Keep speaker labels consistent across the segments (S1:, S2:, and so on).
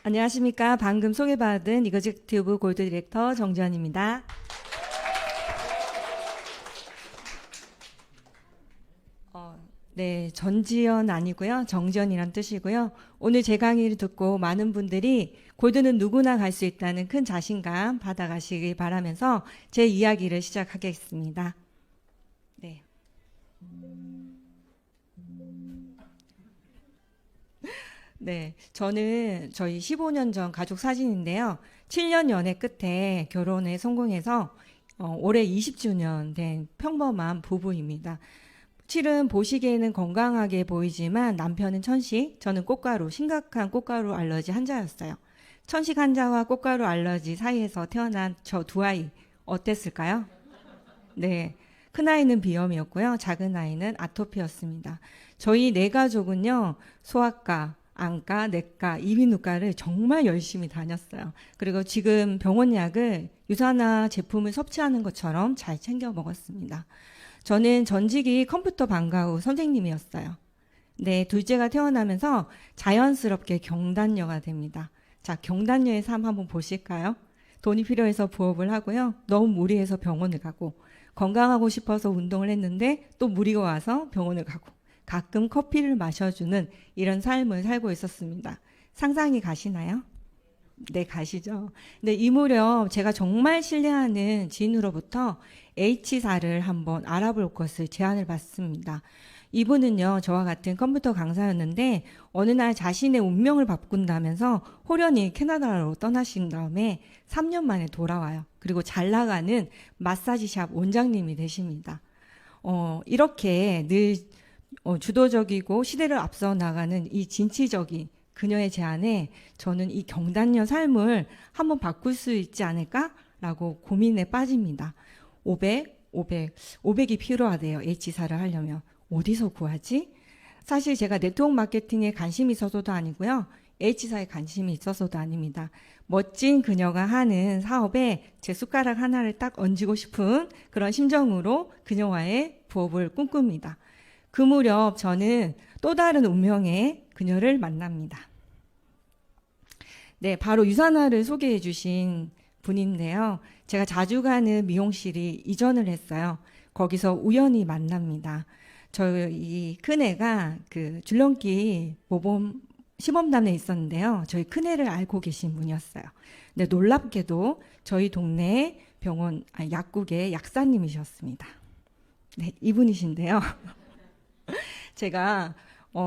S1: 안녕하십니까. 방금 소개받은 이거직튜브 골드 디렉터 정지연입니다. 네, 전지현 아니고요. 정지연이란 뜻이고요. 오늘 제 강의를 듣고 많은 분들이 골드는 누구나 갈 수 있다는 큰 자신감 받아가시길 바라면서 제 이야기를 시작하겠습니다. 네. 네, 저는 저희 15년 전 가족 사진인데요. 7년 연애 끝에 결혼에 성공해서 올해 20주년 된 평범한 부부입니다. 실은 보시기에는 건강하게 보이지만 남편은 천식, 저는 꽃가루, 심각한 꽃가루 알러지 환자였어요. 천식 환자와 꽃가루 알러지 사이에서 태어난 저 두 아이 어땠을까요? 네. 큰 아이는 비염이었고요. 작은 아이는 아토피였습니다. 저희 네 가족은요, 소아과, 안과, 내과, 이비인후과를 정말 열심히 다녔어요. 그리고 지금 병원 약을 유산화 제품을 섭취하는 것처럼 잘 챙겨 먹었습니다. 저는 전직이 컴퓨터 방과 후 선생님이었어요. 네, 둘째가 태어나면서 자연스럽게 경단녀가 됩니다. 자, 경단녀의 삶 한번 보실까요? 돈이 필요해서 부업을 하고요. 너무 무리해서 병원을 가고, 건강하고 싶어서 운동을 했는데 또 무리가 와서 병원을 가고, 가끔 커피를 마셔주는 이런 삶을 살고 있었습니다. 상상이 가시나요? 네, 가시죠. 근데 이 무렵 제가 정말 신뢰하는 지인으로부터 H사를 한번 알아볼 것을 제안을 받습니다. 이분은요, 저와 같은 컴퓨터 강사였는데 어느 날 자신의 운명을 바꾼다면서 호련히 캐나다로 떠나신 다음에 3년 만에 돌아와요. 그리고 잘 나가는 마사지샵 원장님이 되십니다. 이렇게 늘 주도적이고 시대를 앞서 나가는 이 진취적인 그녀의 제안에 저는 이 경단녀 삶을 한번 바꿀 수 있지 않을까라고 고민에 빠집니다. 500이 필요하대요. H사를 하려면. 어디서 구하지? 사실 제가 네트워크 마케팅에 관심이 있어서도 아니고요. H사에 관심이 있어서도 아닙니다. 멋진 그녀가 하는 사업에 제 숟가락 하나를 딱 얹고 싶은 그런 심정으로 그녀와의 부업을 꿈꿉니다. 그 무렵 저는 또 다른 운명의 그녀를 만납니다. 네, 바로 유산화를 소개해 주신 분인데요. 제가 자주 가는 미용실이 이전을 했어요. 거기서 우연히 만납니다. 저희 큰애가 그 줄넘기 모범 시범단에 있었는데요. 저희 큰애를 알고 계신 분이었어요. 근데 놀랍게도 저희 동네 병원, 약국의 약사님이셨습니다. 네, 이분이신데요. 제가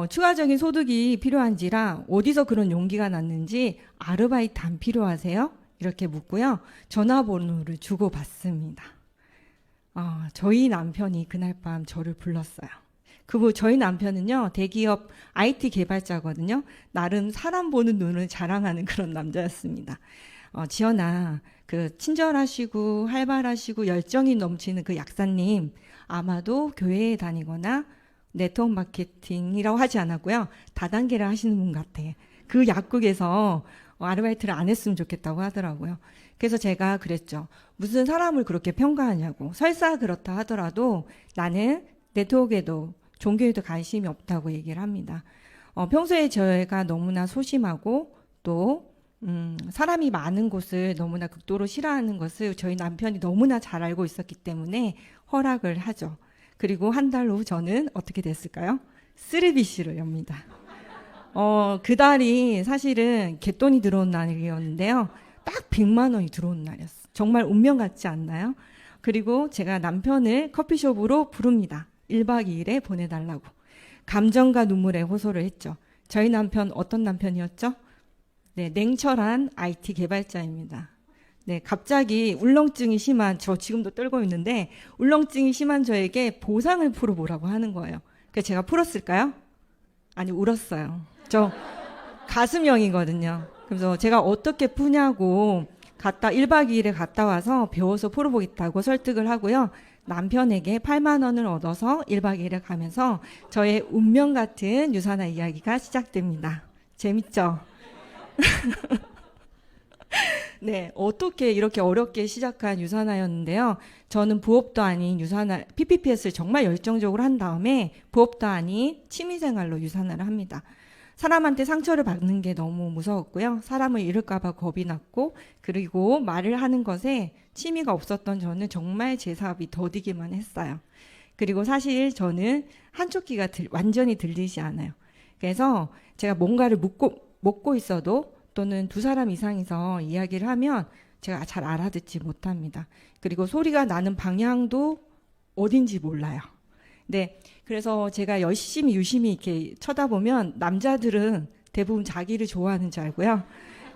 S1: 추가적인 소득이 필요한지라 어디서 그런 용기가 났는지 아르바이트 안 필요하세요? 이렇게 묻고요. 전화번호를 주고받습니다. 저희 남편이 그날 밤 저를 불렀어요. 저희 남편은요, 대기업 IT 개발자거든요. 나름 사람 보는 눈을 자랑하는 그런 남자였습니다. 지연아, 그 친절하시고 활발하시고 열정이 넘치는 그 약사님, 아마도 교회에 다니거나 네트워크 마케팅이라고 하지 않았고요. 다단계를 하시는 분 같아. 그 약국에서 아르바이트를 안 했으면 좋겠다고 하더라고요. 그래서 제가 그랬죠. 무슨 사람을 그렇게 평가하냐고. 설사 그렇다 하더라도 나는 네트워크에도 종교에도 관심이 없다고 얘기를 합니다. 평소에 저희가 너무나 소심하고 또 사람이 많은 곳을 너무나 극도로 싫어하는 것을 저희 남편이 너무나 잘 알고 있었기 때문에 허락을 하죠. 그리고 한 달 후 저는 어떻게 됐을까요? 3BC를 엽니다. 그 달이 사실은 갯돈이 들어온 날이었는데요. 딱 100만 원이 들어온 날이었어요. 정말 운명 같지 않나요? 그리고 제가 남편을 커피숍으로 부릅니다. 1박 2일에 보내달라고. 감정과 눈물에 호소를 했죠. 저희 남편 어떤 남편이었죠? 네, 냉철한 IT 개발자입니다. 네, 갑자기 울렁증이 심한, 저 지금도 떨고 있는데 울렁증이 심한 저에게 보상을 풀어보라고 하는 거예요. 그래서 제가 풀었을까요? 아니, 울었어요. 저 가슴형이거든요. 그래서 제가 어떻게 푸냐고 1박 2일에 갔다 와서 배워서 풀어보겠다고 설득을 하고요. 남편에게 8만 원을 얻어서 1박 2일에 가면서 저의 운명 같은 유산화 이야기가 시작됩니다. 재밌죠? 네, 어떻게 이렇게 어렵게 시작한 유산화였는데요. 저는 부업도 아닌 유산화, PPPS를 정말 열정적으로 한 다음에 부업도 아닌 취미생활로 유산화를 합니다. 사람한테 상처를 받는 게 너무 무서웠고요. 사람을 잃을까봐 겁이 났고, 그리고 말을 하는 것에 취미가 없었던 저는 정말 제 사업이 더디기만 했어요. 그리고 사실 저는 한쪽 귀가 완전히 들리지 않아요. 그래서 제가 뭔가를 먹고 있어도 또는 두 사람 이상이서 이야기를 하면 제가 잘 알아듣지 못합니다. 그리고 소리가 나는 방향도 어딘지 몰라요. 네, 그래서 제가 열심히 유심히 이렇게 쳐다보면 남자들은 대부분 자기를 좋아하는 줄 알고요.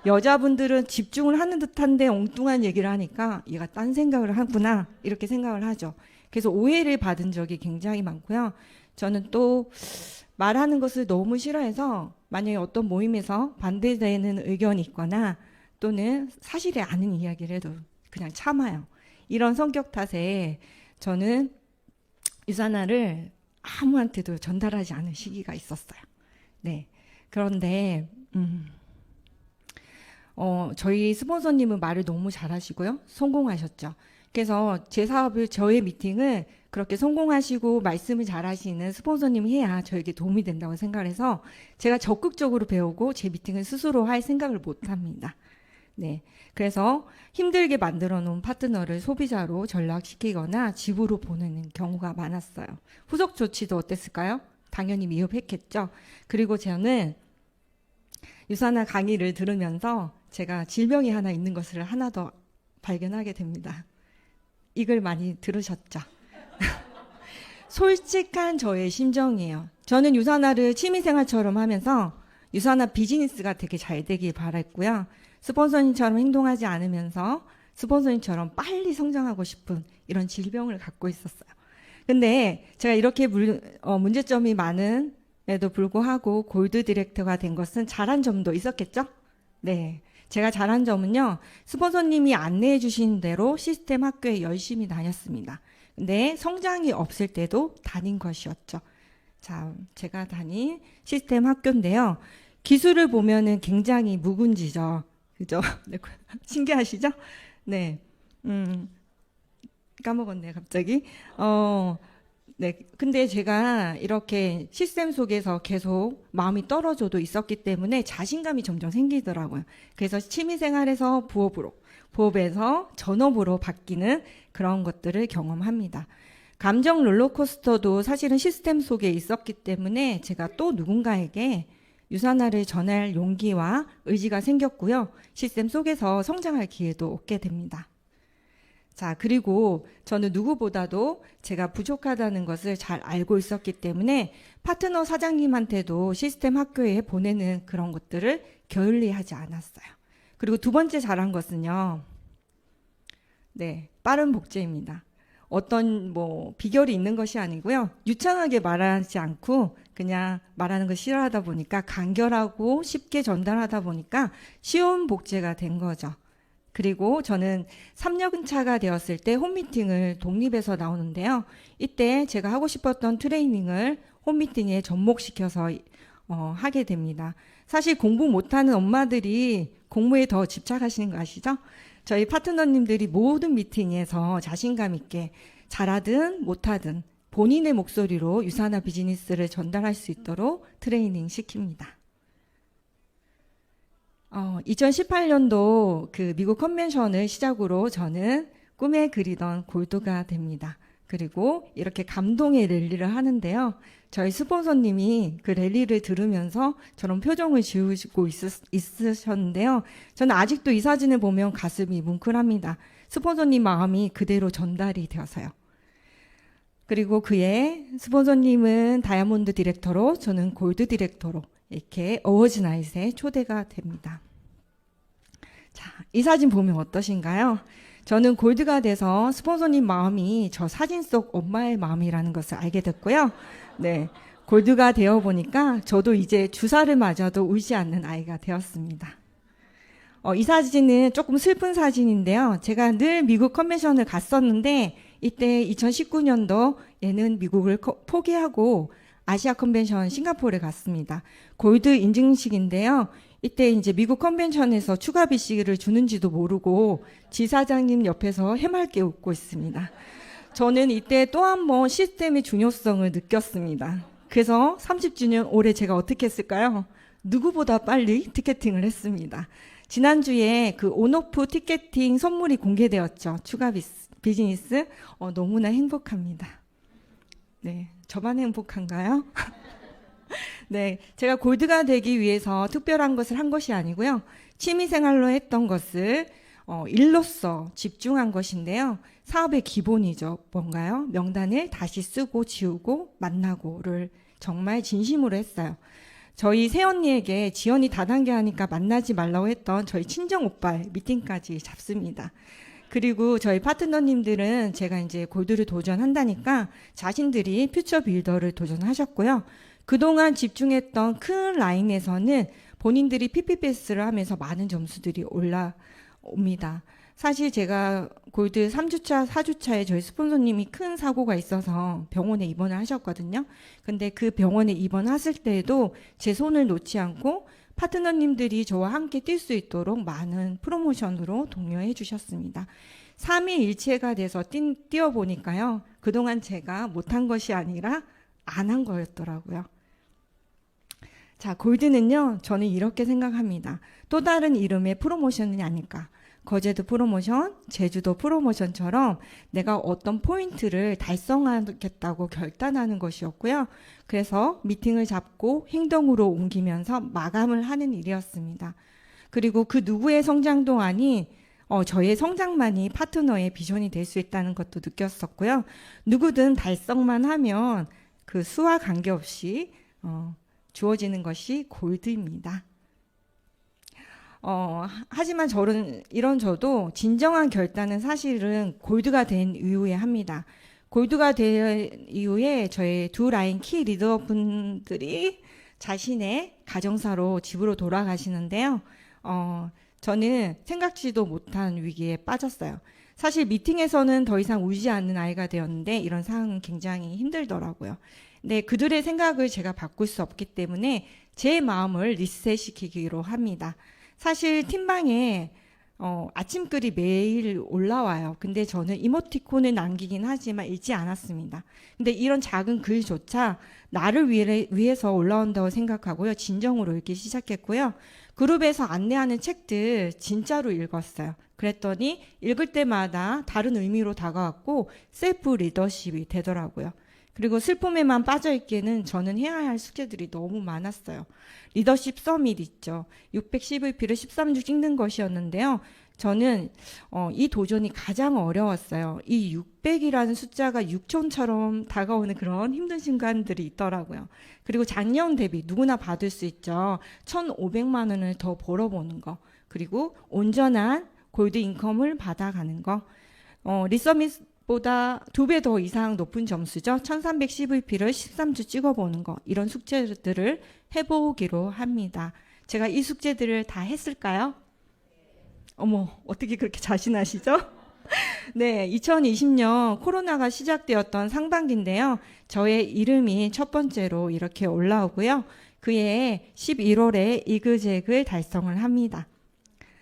S1: 여자분들은 집중을 하는 듯한데 엉뚱한 얘기를 하니까 얘가 딴 생각을 하구나 이렇게 생각을 하죠. 그래서 오해를 받은 적이 굉장히 많고요. 저는 또 말하는 것을 너무 싫어해서 만약에 어떤 모임에서 반대되는 의견이 있거나 또는 사실이 아닌 이야기를 해도 그냥 참아요. 이런 성격 탓에 저는 유산화를 아무한테도 전달하지 않은 시기가 있었어요. 네. 그런데 저희 스폰서님은 말을 너무 잘하시고요. 성공하셨죠. 그래서 제 사업을, 저의 미팅을 그렇게 성공하시고 말씀을 잘하시는 스폰서님이 해야 저에게 도움이 된다고 생각을 해서 제가 적극적으로 배우고 제 미팅을 스스로 할 생각을 못 합니다. 네. 그래서 힘들게 만들어 놓은 파트너를 소비자로 전락시키거나 집으로 보내는 경우가 많았어요. 후속 조치도 어땠을까요? 당연히 미흡했겠죠. 그리고 저는 유산화 강의를 들으면서 제가 질병이 하나 있는 것을 하나 더 발견하게 됩니다. 이걸 많이 들으셨죠? 솔직한 저의 심정이에요. 저는 유산화를 취미생활처럼 하면서 유산화 비즈니스가 되게 잘 되길 바랐고요. 스폰서님처럼 행동하지 않으면서 스폰서님처럼 빨리 성장하고 싶은 이런 질병을 갖고 있었어요. 근데 제가 이렇게 문제점이 많은에도 불구하고 골드 디렉터가 된 것은 잘한 점도 있었겠죠? 네. 제가 잘한 점은요, 스폰서님이 안내해 주신 대로 시스템 학교에 열심히 다녔습니다. 근데 성장이 없을 때도 다닌 것이었죠. 자, 제가 다닌 시스템 학교인데요. 기술을 보면은 굉장히 묵은지죠. 그죠? 신기하시죠? 네. 까먹었네, 갑자기. 네. 근데 제가 이렇게 시스템 속에서 계속 마음이 떨어져도 있었기 때문에 자신감이 점점 생기더라고요. 그래서 취미생활에서 부업으로, 부업에서 전업으로 바뀌는 그런 것들을 경험합니다. 감정 롤러코스터도 사실은 시스템 속에 있었기 때문에 제가 또 누군가에게 유산화를 전할 용기와 의지가 생겼고요. 시스템 속에서 성장할 기회도 얻게 됩니다. 자, 그리고 저는 누구보다도 제가 부족하다는 것을 잘 알고 있었기 때문에 파트너 사장님한테도 시스템 학교에 보내는 그런 것들을 게을리하지 않았어요. 그리고 두 번째 잘한 것은요. 네, 빠른 복제입니다. 어떤 비결이 있는 것이 아니고요. 유창하게 말하지 않고 그냥 말하는 거 싫어하다 보니까 간결하고 쉽게 전달하다 보니까 쉬운 복제가 된 거죠. 그리고 저는 3년차가 되었을 때 홈미팅을 독립해서 나오는데요. 이때 제가 하고 싶었던 트레이닝을 홈미팅에 접목시켜서 하게 됩니다. 사실 공부 못하는 엄마들이 공부에 더 집착하시는 거 아시죠? 저희 파트너님들이 모든 미팅에서 자신감 있게 잘하든 못하든 본인의 목소리로 유산화 비즈니스를 전달할 수 있도록 트레이닝 시킵니다. 2018년도 그 미국 컨벤션을 시작으로 저는 꿈에 그리던 골드가 됩니다. 그리고 이렇게 감동의 랠리를 하는데요. 저희 스폰서님이 그 랠리를 들으면서 저런 표정을 지으시고 있으셨는데요. 저는 아직도 이 사진을 보면 가슴이 뭉클합니다. 스폰서님 마음이 그대로 전달이 되어서요. 그리고 그의 스폰서님은 다이아몬드 디렉터로 저는 골드 디렉터로 이렇게 어워즈 나잇에 초대가 됩니다. 자, 이 사진 보면 어떠신가요? 저는 골드가 돼서 스폰서님 마음이 저 사진 속 엄마의 마음이라는 것을 알게 됐고요. 네, 골드가 되어 보니까 저도 이제 주사를 맞아도 울지 않는 아이가 되었습니다. 이 사진은 조금 슬픈 사진인데요. 제가 늘 미국 컨벤션을 갔었는데 이때 2019년도 얘는 미국을 포기하고 아시아 컨벤션 싱가포르에 갔습니다. 골드 인증식인데요. 이때 이제 미국 컨벤션에서 추가 BC를 주는지도 모르고 지사장님 옆에서 해맑게 웃고 있습니다. 저는 이때 또 한 번 시스템의 중요성을 느꼈습니다. 그래서 30주년 올해 제가 어떻게 했을까요? 누구보다 빨리 티켓팅을 했습니다. 지난주에 그 온오프 티켓팅 선물이 공개되었죠. 추가 비즈니스. 너무나 행복합니다. 네, 저만 행복한가요? 네, 제가 골드가 되기 위해서 특별한 것을 한 것이 아니고요. 취미생활로 했던 것을 일로서 집중한 것인데요. 사업의 기본이죠. 뭔가요? 명단을 다시 쓰고 지우고 만나고를 정말 진심으로 했어요. 저희 새언니에게 지연이 다단계 하니까 만나지 말라고 했던 저희 친정 오빠 미팅까지 잡습니다. 그리고 저희 파트너님들은 제가 이제 골드를 도전한다니까 자신들이 퓨처 빌더를 도전하셨고요. 그동안 집중했던 큰 라인에서는 본인들이 PPPS를 하면서 많은 점수들이 올라옵니다. 사실 제가 골드 3주차, 4주차에 저희 스폰서님이 큰 사고가 있어서 병원에 입원을 하셨거든요. 근데 그 병원에 입원했을 때에도 제 손을 놓지 않고 파트너님들이 저와 함께 뛸 수 있도록 많은 프로모션으로 독려해 주셨습니다. 3위일체가 돼서 뛰어보니까요. 그동안 제가 못한 것이 아니라 안 한 거였더라고요. 자, 골드는요. 저는 이렇게 생각합니다. 또 다른 이름의 프로모션이 아닐까. 거제도 프로모션, 제주도 프로모션처럼 내가 어떤 포인트를 달성하겠다고 결단하는 것이었고요. 그래서 미팅을 잡고 행동으로 옮기면서 마감을 하는 일이었습니다. 그리고 그 누구의 성장도 아닌 저의 성장만이 파트너의 비전이 될 수 있다는 것도 느꼈었고요. 누구든 달성만 하면 그 수와 관계없이 주어지는 것이 골드입니다. 하지만 저도 진정한 결단은 사실은 골드가 된 이후에 합니다. 골드가 된 이후에 저의 두 라인 키 리더분들이 자신의 가정사로 집으로 돌아가시는데요. 저는 생각지도 못한 위기에 빠졌어요. 사실 미팅에서는 더 이상 울지 않는 아이가 되었는데 이런 상황은 굉장히 힘들더라고요. 근데 그들의 생각을 제가 바꿀 수 없기 때문에 제 마음을 리셋시키기로 합니다. 사실 팀방에 아침글이 매일 올라와요. 근데 저는 이모티콘을 남기긴 하지만 읽지 않았습니다. 근데 이런 작은 글조차 나를 위해서 올라온다고 생각하고요. 진정으로 읽기 시작했고요. 그룹에서 안내하는 책들 진짜로 읽었어요. 그랬더니 읽을 때마다 다른 의미로 다가왔고 셀프 리더십이 되더라고요. 그리고 슬픔에만 빠져있기에는 저는 해야 할 숙제들이 너무 많았어요. 리더십 서밋 있죠. 610VP를 13주 찍는 것이었는데요. 저는 이 도전이 가장 어려웠어요. 이 600이라는 숫자가 6천처럼 다가오는 그런 힘든 순간들이 있더라고요. 그리고 작년 대비 누구나 받을 수 있죠. 1,500만 원을 더 벌어보는 거. 그리고 온전한 골드 인컴을 받아가는 거. 리서밋 보다 2배 더 이상 높은 점수죠. 1310VP를 13주 찍어보는 거. 이런 숙제들을 해보기로 합니다. 제가 이 숙제들을 다 했을까요? 어머, 어떻게 그렇게 자신하시죠? 네, 2020년 코로나가 시작되었던 상반기인데요. 저의 이름이 첫 번째로 이렇게 올라오고요. 그해 11월에 이그젝을 달성을 합니다.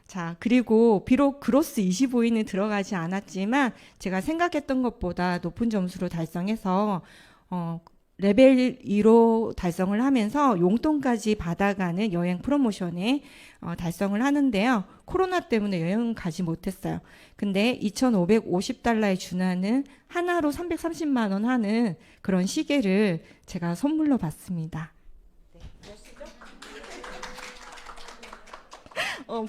S1: 자, 그리고 비록 그로스 25위는 들어가지 않았지만 제가 생각했던 것보다 높은 점수로 달성해서 레벨 2로 달성을 하면서 용돈까지 받아가는 여행 프로모션에 달성을 하는데요. 코로나 때문에 여행 가지 못했어요. 근데 2,550달러에 준하는 하나로 330만 원 하는 그런 시계를 제가 선물로 받습니다.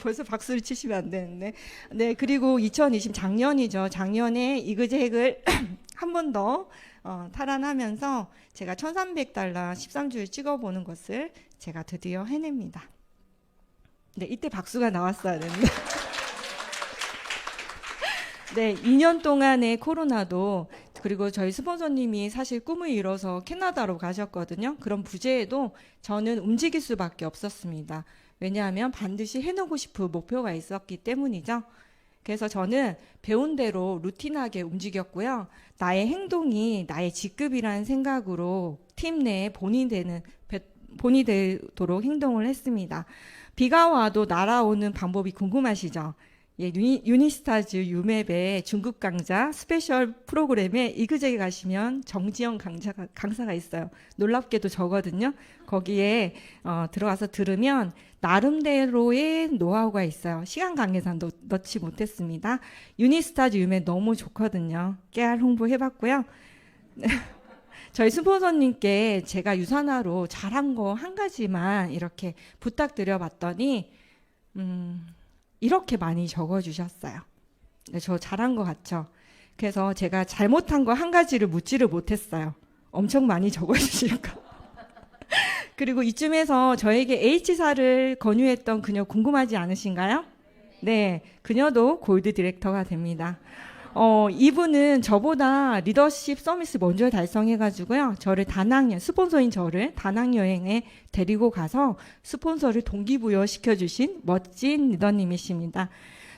S1: 벌써 박수를 치시면 안 되는데. 네, 그리고 2020 작년이죠. 작년에 이그젝을 한 번 더 탈환하면서 제가 1,300달러 13주를 찍어보는 것을 제가 드디어 해냅니다. 네, 이때 박수가 나왔어야 되는데. 네, 2년 동안의 코로나도 그리고 저희 스폰서님이 사실 꿈을 이뤄서 캐나다로 가셨거든요. 그런 부재에도 저는 움직일 수밖에 없었습니다. 왜냐하면 반드시 해내고 싶은 목표가 있었기 때문이죠. 그래서 저는 배운 대로 루틴하게 움직였고요. 나의 행동이 나의 직급이라는 생각으로 팀 내에 본이 되도록 행동을 했습니다. 비가 와도 날아오는 방법이 궁금하시죠? 예, 유니스타즈 유맵의 중급 강좌 스페셜 프로그램에 이그제에 가시면 정지영 강사가 있어요. 놀랍게도 저거든요. 거기에 들어가서 들으면 나름대로의 노하우가 있어요. 시간 관계상 넣지 못했습니다. 유니스타즈 유맵 너무 좋거든요. 깨알 홍보해봤고요. 저희 스폰서님께 제가 유산화로 잘한 거 한 가지만 이렇게 부탁드려봤더니 이렇게 많이 적어주셨어요. 네, 저 잘한 것 같죠? 그래서 제가 잘못한 거 한 가지를 묻지를 못했어요. 엄청 많이 적어주시니까. 그리고 이쯤에서 저에게 H사를 권유했던 그녀 궁금하지 않으신가요? 네, 그녀도 골드 디렉터가 됩니다. 이분은 저보다 리더십 서밋을 먼저 달성해가지고요. 저를 스폰서인 저를 다낭 여행에 데리고 가서 스폰서를 동기부여 시켜주신 멋진 리더님이십니다.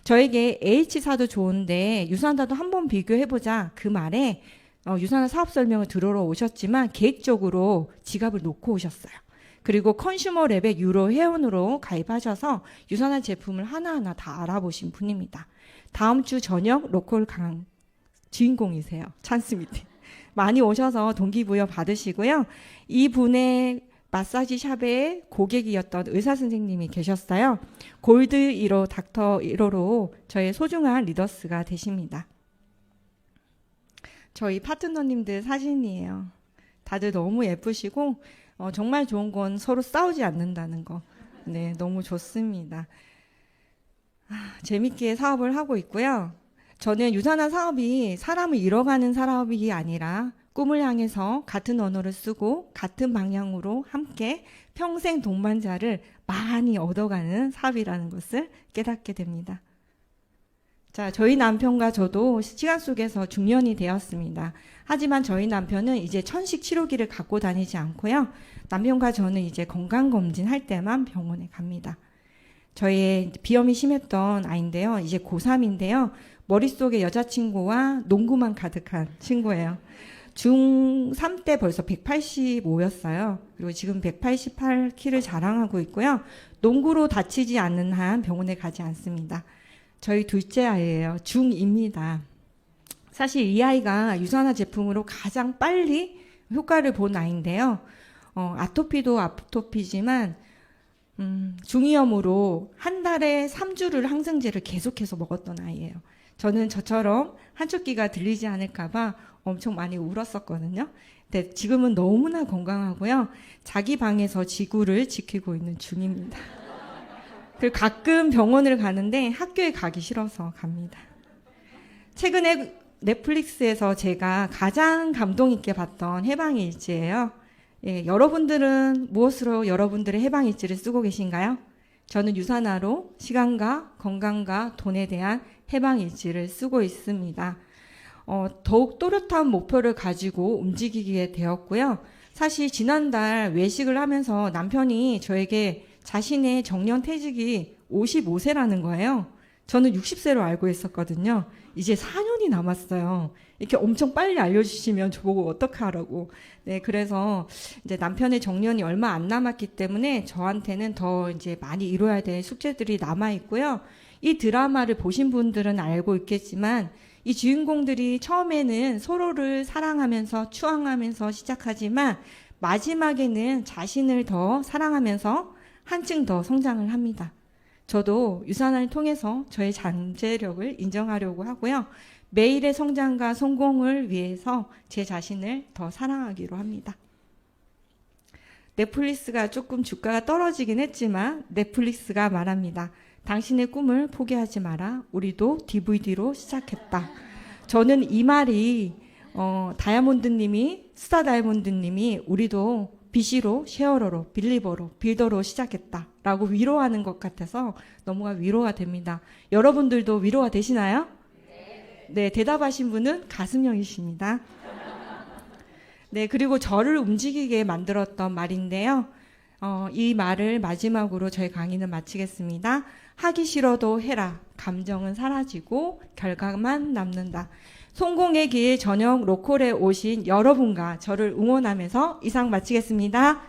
S1: 저에게 H사도 좋은데 유산화도 한번 비교해보자. 그 말에 유산화 사업 설명을 들으러 오셨지만 계획적으로 지갑을 놓고 오셨어요. 그리고 컨슈머 랩의 유로 회원으로 가입하셔서 유산화 제품을 하나하나 다 알아보신 분입니다. 다음 주 저녁 로컬 강 주인공이세요. 찬스 미팅. 많이 오셔서 동기부여 받으시고요. 이분의 마사지 샵의 고객이었던 의사 선생님이 계셨어요. 골드 1호, 닥터 1호로 저의 소중한 리더스가 되십니다. 저희 파트너님들 사진이에요. 다들 너무 예쁘시고 정말 좋은 건 서로 싸우지 않는다는 거. 네, 너무 좋습니다. 재밌게 사업을 하고 있고요. 저는 유산화 사업이 사람을 잃어가는 사업이 아니라 꿈을 향해서 같은 언어를 쓰고 같은 방향으로 함께 평생 동반자를 많이 얻어가는 사업이라는 것을 깨닫게 됩니다. 자, 저희 남편과 저도 시간 속에서 중년이 되었습니다. 하지만 저희 남편은 이제 천식 치료기를 갖고 다니지 않고요. 남편과 저는 이제 건강검진 할 때만 병원에 갑니다. 저의 비염이 심했던 아이인데요. 이제 고3인데요. 머릿속에 여자친구와 농구만 가득한 친구예요. 중3 때 벌써 185였어요. 그리고 지금 188kg를 자랑하고 있고요. 농구로 다치지 않는 한 병원에 가지 않습니다. 저희 둘째 아이예요. 중2입니다. 사실 이 아이가 유산화 제품으로 가장 빨리 효과를 본 아이인데요. 아토피도 아토피지만 중이염으로 한 달에 3주를 항생제를 계속해서 먹었던 아이예요. 저는 저처럼 한쪽귀가 들리지 않을까봐 엄청 많이 울었었거든요. 근데 지금은 너무나 건강하고요. 자기 방에서 지구를 지키고 있는 중입니다. 그리고 가끔 병원을 가는데 학교에 가기 싫어서 갑니다. 최근에 넷플릭스에서 제가 가장 감동 있게 봤던 해방일지예요. 예, 여러분들은 무엇으로 여러분들의 해방일지를 쓰고 계신가요? 저는 유산화로 시간과 건강과 돈에 대한 해방일지를 쓰고 있습니다. 더욱 또렷한 목표를 가지고 움직이게 되었고요. 사실 지난달 외식을 하면서 남편이 저에게 자신의 정년퇴직이 55세라는 거예요. 저는 60세로 알고 있었거든요. 이제 4년이 남았어요. 이렇게 엄청 빨리 알려주시면 저보고 어떻게 하라고. 네, 그래서 이제 남편의 정년이 얼마 안 남았기 때문에 저한테는 더 이제 많이 이뤄야 될 숙제들이 남아 있고요. 이 드라마를 보신 분들은 알고 있겠지만 이 주인공들이 처음에는 서로를 사랑하면서 추앙하면서 시작하지만 마지막에는 자신을 더 사랑하면서 한층 더 성장을 합니다. 저도 유산화를 통해서 저의 잠재력을 인정하려고 하고요. 매일의 성장과 성공을 위해서 제 자신을 더 사랑하기로 합니다. 넷플릭스가 조금 주가가 떨어지긴 했지만 넷플릭스가 말합니다. 당신의 꿈을 포기하지 마라. 우리도 DVD로 시작했다. 저는 이 말이 스타 다이아몬드님이 우리도 BC로, 쉐어러로, 빌리버로, 빌더로 시작했다라고 위로하는 것 같아서 너무가 위로가 됩니다. 여러분들도 위로가 되시나요? 네, 대답하신 분은 가슴형이십니다. 네, 그리고 저를 움직이게 만들었던 말인데요. 이 말을 마지막으로 저희 강의는 마치겠습니다. 하기 싫어도 해라. 감정은 사라지고 결과만 남는다. 성공의 길 저녁 로컬에 오신 여러분과 저를 응원하면서 이상 마치겠습니다.